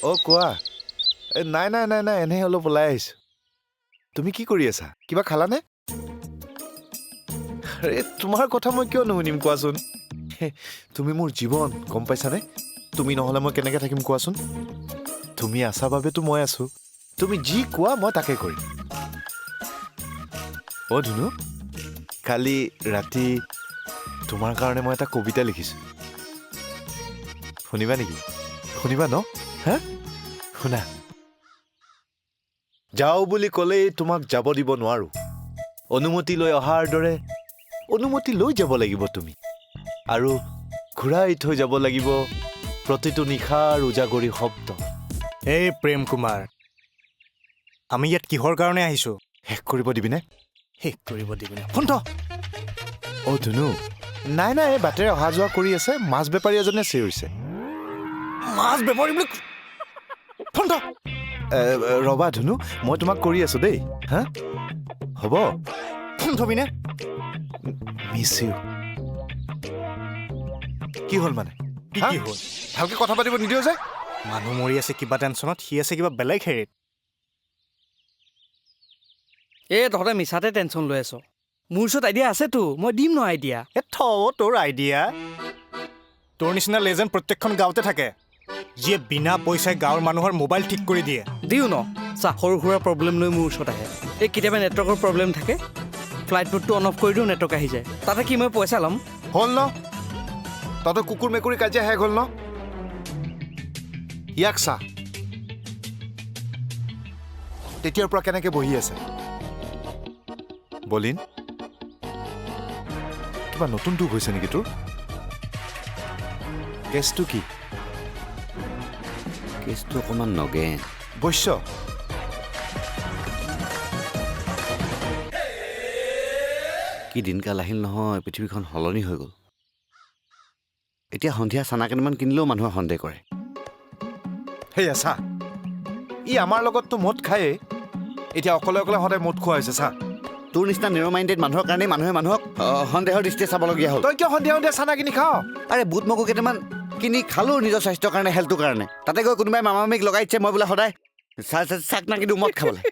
অ' কোৱা নাই নাই নাই নাই এনেই অলপ ওলাই আহিছোঁ তুমি কি কৰি আছা কিবা খালানে আৰে তোমাৰ কথা মই কিয় নুশুনিম কোৱাচোন তুমি মোৰ জীৱন গম পাইছানে তুমি নহ'লে মই কেনেকৈ থাকিম কোৱাচোন তুমি আছা বাবেতো মই আছোঁ তুমি যি কোৱা মই তাকে কৰিম অ' ধুনু কালি ৰাতি তোমাৰ কাৰণে মই এটা কবিতা লিখিছোঁ শুনিবা নেকি শুনিবা ন হা শুনা যাওঁ বুলি ক'লেই তোমাক যাব দিব নোৱাৰোঁ অনুমতি লৈ অহাৰ দৰে অনুমতি লৈ যাব লাগিব তুমি আৰু ঘূৰাই থৈ যাব লাগিব প্ৰতিটো নিশাৰ উজাগৰি শব্দ এই প্ৰেম কুমাৰ আমি ইয়াত কিহৰ কাৰণে আহিছোঁ শেষ কৰিব দিবিনে শেষ কৰিব দিবিনে ফোন থ অ' ধুনু নাই নাই এই বাটেৰে অহা যোৱা কৰি আছে মাছ বেপাৰী এজনে চিঞৰিছে মাছ বেপাৰী বুলি ফোন থ ৰবা ধুনু মই তোমাক কৰি আছোঁ দেই হা হ'ব ফোন থবিনে মিছ ইউ কি হ'ল মানে কি হা? কি হ'ল ভালকে কথা পাতিব নিদিওঁ যে মানুহ মৰি আছে কিবা টেনশ্যনত সি আছে কিবা বেলেগ হেৰিত এই তহঁতে মিছাতে টেনশ্যন লৈ আছ মোৰ ওচৰত আইডিয়া আছেতো মই দিম ন আইডিয়া তোৰ আইডিয়া তোৰ নিচিনা লেজেণ্ড প্ৰত্যেকখন গাঁৱতে থাকে যিয়ে বিনা পইচাই গাঁৱৰ মানুহৰ মোবাইল ঠিক কৰি দিয়ে দিওঁ ন চা সৰু সুৰা প্ৰব্লেম লৈ মোৰ ওচৰত আহে এই কেতিয়াবা নেটৱৰ্কৰ প্ৰব্লেম থাকে ফ্লাইট মুডটো অন অফ কৰি দিওঁ নেটৱৰ্ক আহি যায় তাতে কি মই পইচা ল'ম হ'ল ন তহঁতৰ কুকুৰ মেকুৰী কাজিয়া শেষ হ'ল ন ইয়াক চা তেতিয়াৰ পৰা কেনেকে বহি আছে বলিন কিবা নতুন দুখ হৈছে নেকি তোৰ কেছটো কি কেছটো অকণমান নগেন বৈশ্য কি দিনকাল আহিল নহয় পৃথিৱীখন সলনি হৈ গ'ল এতিয়া সন্ধিয়া চানা কেইটামান কিনিলেও মানুহে সন্দেহ কৰে সেয়া চা ই আমাৰ লগততো মদ খায়েই এতিয়া অকলে অকলে সদায় মদ খোৱা হৈছে চা তোৰ নিচিনা নেৰ' মাইণ্ডেড মানুহৰ কাৰণে মানুহে মানুহক সন্দেহৰ দৃষ্টিৰে চাবলগীয়া হ'ল তই কিয় সন্ধিয়া সন্ধিয়া চানা কিনি খাৱ আৰে বুট মগু কেইটামান কিনি খালোঁ নিজৰ স্বাস্থ্যৰ কাৰণে হেল্থটোৰ কাৰণে তাতে গৈ কোনোবাই মামামীক লগাই দিছে মই বোলে সদায় চাক নাকিদিওঁ মদ খাবলৈ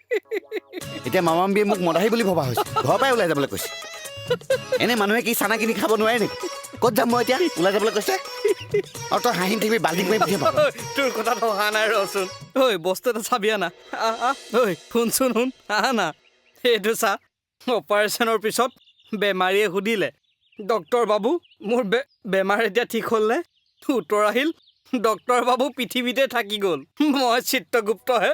এতিয়া মামামীয়ে মোক মদাহী বুলি ভবা হৈছে ঘৰৰ পৰাই ওলাই যাবলৈ কৈছে এনে মানুহে কি চানা কিনি খাব নোৱাৰে নেকি ক'ত যাম মই এতিয়া ওলাই যাবলৈ কৈছে আৰু তই হাঁহি থাকিবি বাল্টিং মাৰি পঠিয়াব তোৰ কথাত অহা নাই ৰচোন ঐ বস্তু এটা চাবি আনা ঐ শুনচোন শুন আহা না এইটো চা অপাৰেশ্যনৰ পিছত বেমাৰীয়ে সুধিলে ডক্তৰ বাবু মোৰ বেমাৰ এতিয়া ঠিক হ'লনে উত্তৰ আহিল ডক্তৰ বাবু পৃথিৱীতে থাকি গ'ল মই চিত্ৰগুপ্তহে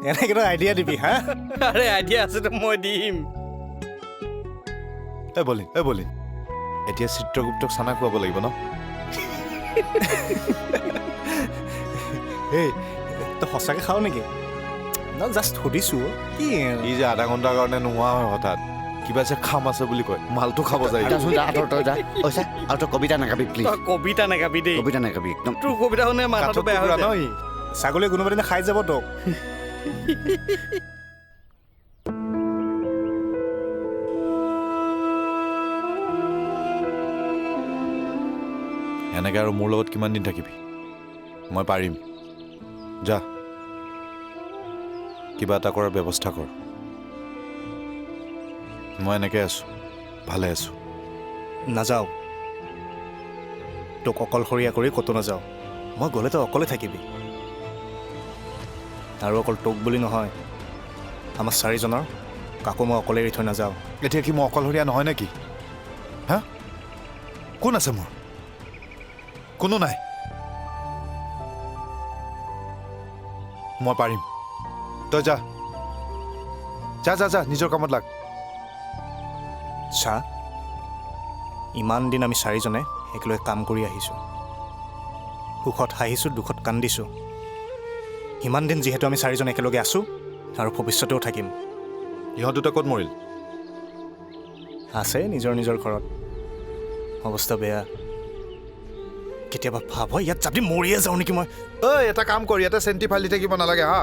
এনেকৈ আইডিয়া দিবি হা আৰে আইডিয়া আছেতো মই দিম এই বলিন এতিয়া চিত্ৰগুপ্তক চানা খুৱাব লাগিব ন এই তই সঁচাকৈ খাৱ নেকি ন জাষ্ট সুধিছোঁ কি ই যে আধা ঘণ্টাৰ কাৰণে নোহোৱা হয় হঠাৎ কিবা যে খাম আছে বুলি কয় মালটো খাব যায় যাচোন যা তই যা ঐছা আৰু তই কবিতা নাগাবি প্লিজ তই কবিতা নাগাবি দেই কবিতা নাগাবি একদম তোৰ কবিতা শুনে মাথাটো বেয়া হৈ ন যায় ই ছাগলীয়ে কোনোবা দিনা খাই যাব তোক এনেকে আৰু মোৰ লগত কিমান দিন থাকিবি মই পাৰিম যা কিবা এটা কৰাৰ ব্যৱস্থা কৰ মই এনেকে আছোঁ ভালে আছোঁ নাযাওঁ তোক অকলশৰীয়া কৰি ক'তো নাযাওঁ মই গ'লে তই অকলে থাকিবি আৰু অকল তোক বুলি নহয় আমাৰ চাৰিজনৰ কাকো মই অকলে এৰি থৈ নাযাওঁ এতিয়া কি মই অকলশৰীয়া নহয় নেকি হা কোন আছে মোৰ কোনো নাই মই পাৰিম তই যা যা যা যা নিজৰ কামত লাগ চা ইমান দিন আমি চাৰিজনে একেলগে কাম কৰি আহিছোঁ সুখত হাঁহিছোঁ দুখত কান্দিছোঁ ইমান দিন যিহেতু আমি চাৰিজন একেলগে আছোঁ আৰু ভৱিষ্যতেও থাকিম ইহঁত দুটা ক'ত মৰিল আছে নিজৰ নিজৰ ঘৰত অৱস্থা বেয়া কেতিয়াবা ভাব ইয়াত যাবি মৰিয়ে যাওঁ নেকি মই ঐ এটা কাম কৰি ইয়াতে চেণ্টি ফালি থাকিব নালাগে হা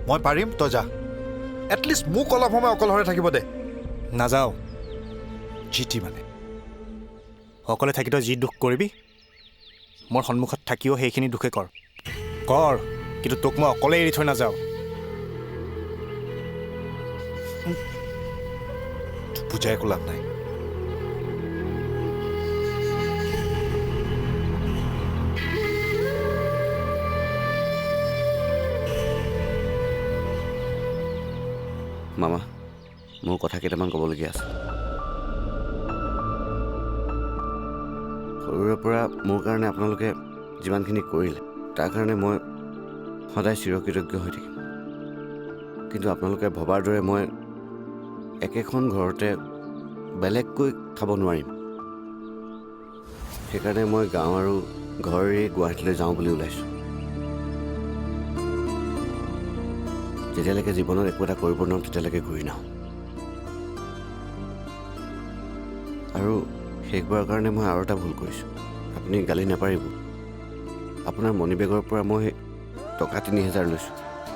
মই পাৰিম তই যা এটলিষ্ট মোক অলপ সময় অকলশৰে থাকিব দে নাযাওঁ জিতি মানে অকলে থাকি তই যি দুখ কৰিবি মোৰ সন্মুখত থাকিও সেইখিনি দুখে কৰ কিন্তু তোক মই অকলে এৰি থৈ নাযাওঁ বুজাই একো লাভ নাই মামা মোৰ কথা কেইটামান ক'বলগীয়া আছে সৰুৰে পৰা মোৰ কাৰণে আপোনালোকে যিমানখিনি কৰিলে তাৰ কাৰণে মই সদায় চিৰকৃতজ্ঞ হৈ থাকিম কিন্তু আপোনালোকে ভবাৰ দৰে মই একেখন ঘৰতে বেলেগকৈ খাব নোৱাৰিম সেইকাৰণে মই গাঁও আৰু ঘৰ এৰি গুৱাহাটীলৈ যাওঁ বুলি ওলাইছোঁ যেতিয়ালৈকে জীৱনত একো এটা কৰিব নোৱাৰোঁ তেতিয়ালৈকে ঘূৰি নাহোঁ আৰু শেষবাৰৰ কাৰণে মই আৰু এটা ভুল কৰিছোঁ আপুনি গালি নাপাৰিব আপোনাৰ মণি বেগৰ পৰা মই টকা ৩,০০০ লৈছোঁ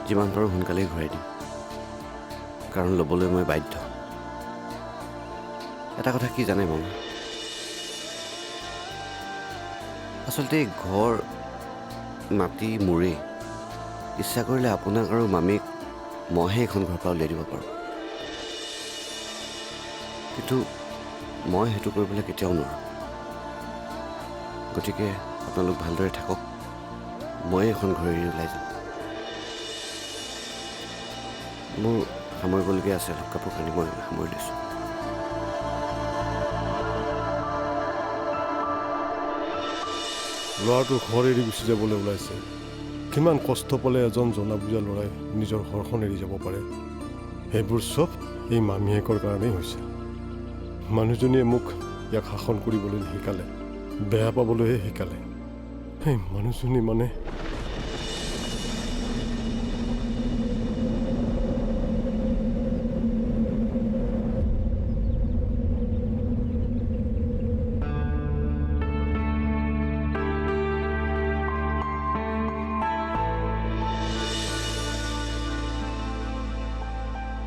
যিমান পাৰোঁ সোনকালেই ঘূৰাই দিম কাৰণ ল'বলৈ মই বাধ্য এটা কথা কি জানে মামা আচলতে ঘৰ মাটি মোৰে ইচ্ছা কৰিলে আপোনাক আৰু মামীক মইহে এখন ঘৰৰ পৰা উলিয়াই দিব পাৰোঁ কিন্তু মই সেইটো কৰিবলৈ কেতিয়াও নোৱাৰোঁ গতিকে আপোনালোক ভালদৰে থাকক মই এখন ঘৰ এৰি ওলাই যাম মোৰ সামৰিবলগীয়া আছে অলপ কাপোৰ কানি মই সামৰি লৈছোঁ ল'ৰাটোৰ ঘৰ এৰি গুচি যাবলৈ ওলাইছে কিমান কষ্ট পালে এজন জনা বুজা ল'ৰাই নিজৰ ঘৰখন এৰি যাব পাৰে সেইবোৰ চব এই মামীয়েকৰ কাৰণেই হৈছে মানুহজনীয়ে মোক ইয়াক শাসন কৰিবলৈ শিকালে বেয়া পাবলৈহে শিকালে সেই মানুহজনী মানে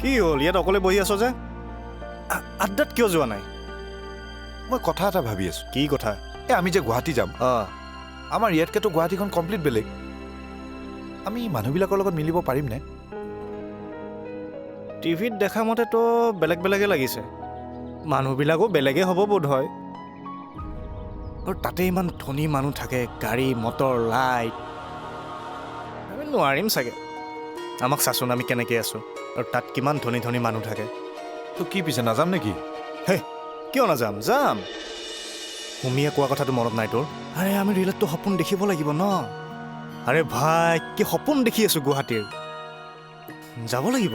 কি হ'ল ইয়াত অকলে বহি আছ যে আড্ডাত কিয় যোৱা নাই মই কথা এটা ভাবি আছোঁ কি কথা আমি যে গুৱাহাটী যাম অঁ আমাৰ ইয়াতকেতো গুৱাহাটীখন কমপ্লিট বেলেগ আমি মানুহবিলাকৰ লগত মিলিব পাৰিমনে টিভিত দেখা মতেতো বেলেগ বেলেগে লাগিছে মানুহবিলাকো বেলেগে হ'ব বোধ হয় আৰু তাতে ইমান ধনী মানুহ থাকে গাড়ী মটৰ লাইট আমি নোৱাৰিম চাগে আমাক চাচোন আমি কেনেকৈ আছোঁ আৰু তাত কিমান ধনী ধনী মানুহ থাকে তো কি পিছে নাযাম নেকি হে কিয় নাযাম যাম সুমিয়ে কোৱা কথাটো মনত নাই তোৰ আৰে আমি ৰিলেটটো সপোন দেখিব লাগিব ন আৰে ভাই কি সপোন দেখি আছোঁ গুৱাহাটীৰ যাব লাগিব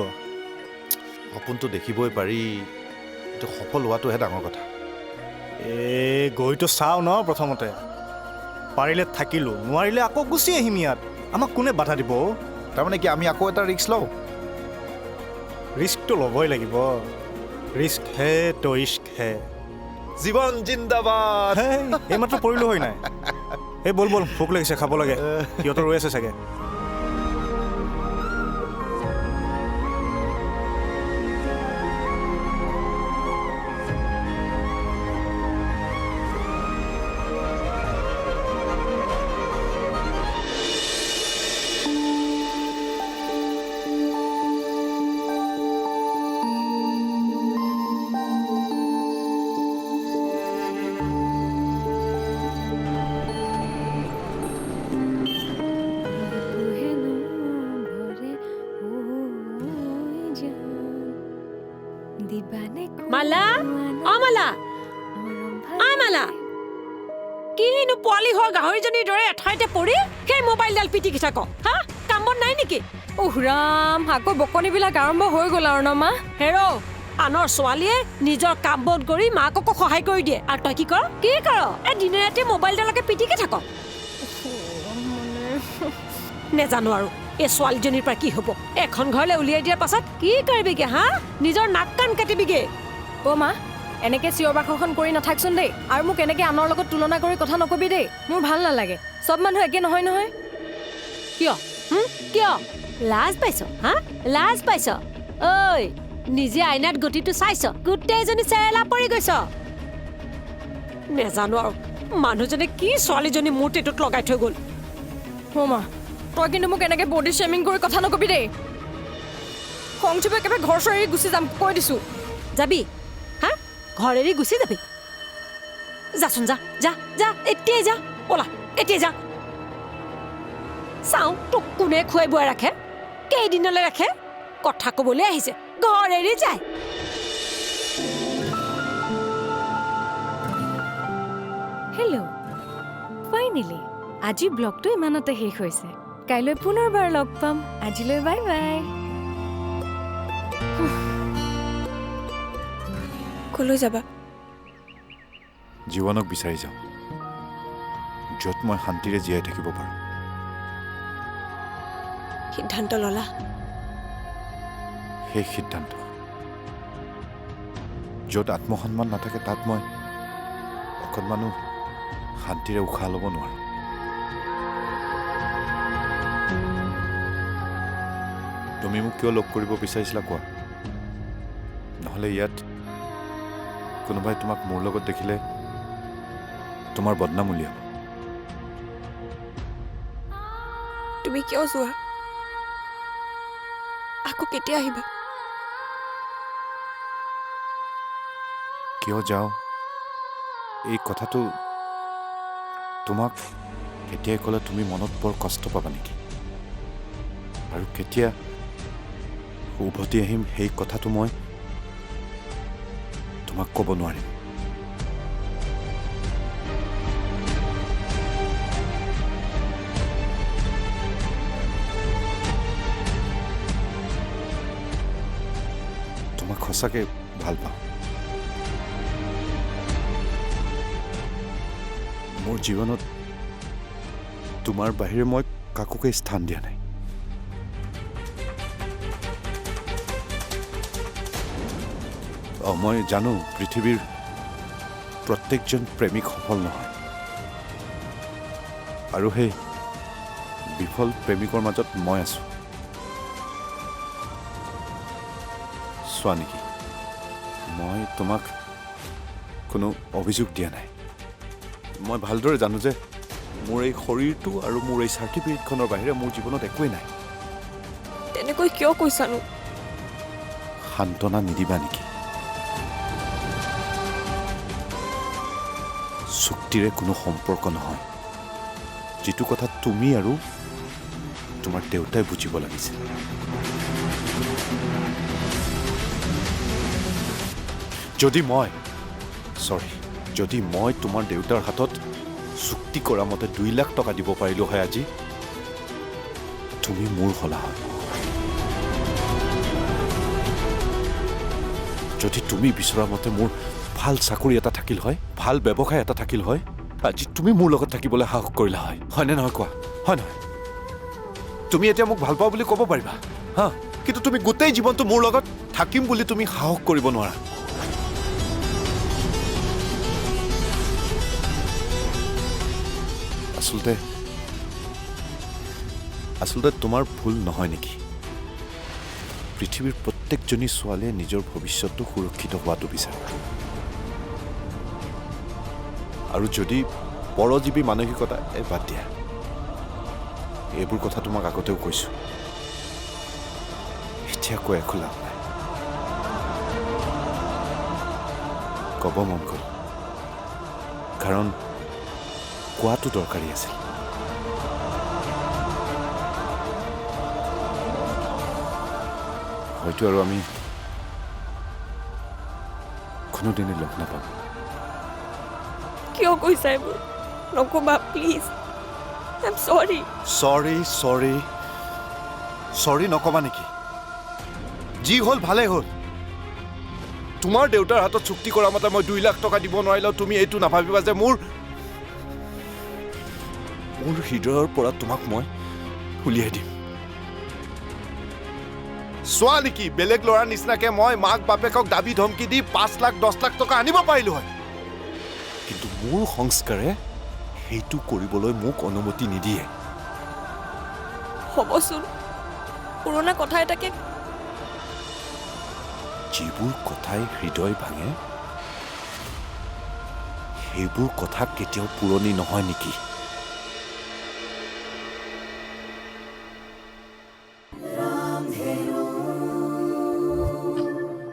সপোনটো দেখিবই পাৰি কিন্তু সফল হোৱাটোহে ডাঙৰ কথা গৈতো চাওঁ ন প্ৰথমতে পাৰিলে থাকিলোঁ নোৱাৰিলে আকৌ গুচি আহিম ইয়াত আমাক কোনে বাধা দিব তাৰমানে কি আমি আকৌ এটা ৰিস্ক লওঁ ৰিস্কটো ল'বই লাগিব ৰিস্ক হে তো ইস্ক হে জীৱন জিন্দাবাদ এইমাত্ৰ পৰিলোঁ হয় নাই এই বল বল ভোক লাগিছে খাব লাগে সিহঁতৰ ৰৈ আছে চাগে মালা অ মালা মালা কিনো পোৱালি হোৱা গাহৰিজনীৰ দৰে এঠাইতে পৰি সেই মোবাইলডাল পিটিকি থাক হা কাম বন নাই নেকি ৰাম আকৌ বকনিবিলাক আৰম্ভ হৈ গ'ল আৰু ন মা হেৰ আনৰ ছোৱালীয়ে নিজৰ কাম বন কৰি মাককো সহায় কৰি দিয়ে আৰু তই কি কৰ দিনে ৰাতি মোবাইলডালকে পিটিকি থাক নেজানো আৰু এই ছোৱালীজনীৰ পৰা কি হ'ব এখন ঘৰলৈ উলিয়াই দিয়াৰ পাছত কি কৰিবিগে হা নিজৰ নাক কাণ কাটিবিগে অ' মা এনেকে চিঞৰ বাখৰখন কৰি নাথাকচোন দেই আৰু মোক এনেকে আনৰ লগত তুলনা কৰি কথা নকবি দেই মোৰ ভাল নালাগে চব মানুহ একে নহয় নহয় কিয় কিয় লাজ পাইছ হা লাজ পাইছ ঐ নিজে আইনাত গতিটো চাইছ গোটেইজনী চেৰেলা পৰি গৈছ নেজানো আৰু মানুহজনে কি ছোৱালীজনী মোৰ টেটুত লগাই থৈ গ'ল। মা তই কিন্তু মোক এনেকৈ বডি শ্বেমিং কৰি কথা নকবি দেই। সংজীৱে একেবাৰে ঘৰ চৰ এৰি গুচি যাম কৈ দিছোঁ। যাবি হা ঘৰ এৰি গুচি যাবি? যাচোন যা যা যা এতিয়াই যা ওলা এতিয়াই যা। চাওঁ তোক কোনে খুৱাই বুৱাই ৰাখে, কেইদিনলৈ ৰাখে। কথা ক'বলৈ আহিছে ঘৰ এৰি যায়। হেল্ল' ফাইনেলি আজি ব্লগটো ইমানতে শেষ হৈছে। কাইলৈ পুনৰবাৰ লগ পাম। আজিলৈ বাই বাই। কলৈ যাবা? জীৱনক বিচাৰি যাওঁ, য'ত মই শান্তিৰে জীয়াই থাকিব পাৰোঁ। সিদ্ধান্ত ললা? সেই সিদ্ধান্ত য'ত আত্মসন্মান নাথাকে তাত মই অকণমানো শান্তিৰে উশাহ ল'ব নোৱাৰোঁ। তুমি মোক কিয় লগ কৰিব বিচাৰিছিলা কোৱা? নহ'লে ইয়াত কোনোবাই তোমাক মোৰ লগত দেখিলে তোমাৰ বদনাম উলিয়াব। তুমি কিয় যোৱা? আকৌ কেতিয়া আহিবা? কিয় যাওঁ এই কথাটো তোমাক কেতিয়াই ক'লে তুমি মনত বৰ কষ্ট পাবা নেকি? আৰু কেতিয়া উভতি আহিম সেই কথাটো মই তোমাক ক'ব নোৱাৰিম। তোমাক সঁচাকে ভাল পাওঁ। মোৰ জীৱনত তোমাৰ বাহিৰে মই কাকোকে স্থান দিয়া নাই। মই জানো পৃথিৱীৰ প্ৰত্যেকজন প্ৰেমিক সফল নহয়, আৰু সেই বিফল প্ৰেমিকৰ মাজত মই আছো। চোৱা নেকি, মই তোমাক কোনো অভিযোগ দিয়া নাই। মই ভালদৰে জানো যে মোৰ এই শৰীৰটো আৰু মোৰ এই চাৰ্টিফিকেটখনৰ বাহিৰে মোৰ জীৱনত একোৱেই নাই। তেনেকৈ কিয় কৈছানো? সান্তনা নিদিবা নেকি? চুক্তিৰে কোনো সম্পৰ্ক নহয়, যিটো কথা তুমি আৰু তোমাৰ দেউতাই বুজিব লাগিছিল। যদি মই তোমাৰ দেউতাৰ হাতত চুক্তি কৰা মতে 2 লাখ টকা দিব পাৰিলো হয় আজি, তুমি মোৰ হলা হয়। যদি তুমি বিচৰা মতে মোৰ ভাল চাকৰি এটা থাকিল হয়, ভাল ব্যৱসায় এটা থাকিল হয়, আজি তুমি মোৰ লগত থাকিবলৈ সাহস কৰিলা হয়। হয়নে নহয় কোৱা? হয় নহয়? তুমি এতিয়া মোক ভাল পাওঁ বুলি ক'ব পাৰিবা হা, কিন্তু তুমি গোটেই জীৱনটো মোৰ লগত থাকিম বুলি তুমি সাহস কৰিব নোৱাৰা। আচলতে তোমাৰ ভুল নহয় নেকি? পৃথিৱীৰ প্ৰত্যেকজনী ছোৱালীয়ে নিজৰ ভৱিষ্যতটো সুৰক্ষিত হোৱাটো বিচাৰে, আৰু যদি পৰজীৱী মানসিকতা বাদ দিয়া, এইবোৰ কথা তোমাক আগতেও কৈছো, এতিয়া কৈ একো লাভ নাই। ক'ব মন গ'ল কাৰণ কোৱাটো দৰকাৰী আছিল। হয়তো আৰু আমি কোনোদিনে লগ নাপাম। কিয় কৈছা এইবোৰ? নক'বা প্লিজ। আই এম চৰি। চৰি নকবা নেকি? যি হ'ল ভালেই হ'ল। তোমাৰ দেউতাৰ হাতত চুক্তি কৰা মতে মই 2 লাখ টকা দিব নোৱাৰিলেও তুমি এইটো নাভাবিবা যে মোৰ হৃদয়ৰ পৰা তোমাক মই উলিয়াই দিম। চোৱা নেকি, বেলেগ ল'ৰাৰ নিচিনাকে মই মাক বাপেকক দাবী ধমকি দি 5 লাখ 10 লাখ টকা আনিব পাৰিলো হয়, কিন্তু মোৰ সংস্কাৰে সেইটো কৰিবলৈ মোক অনুমতি নিদিয়ে। হ'বচোন, পুৰণা কথা এটাকে। যিবোৰ কথাই হৃদয় ভাঙে সেইবোৰ কথা কেতিয়াও পুৰণি নহয় নেকি?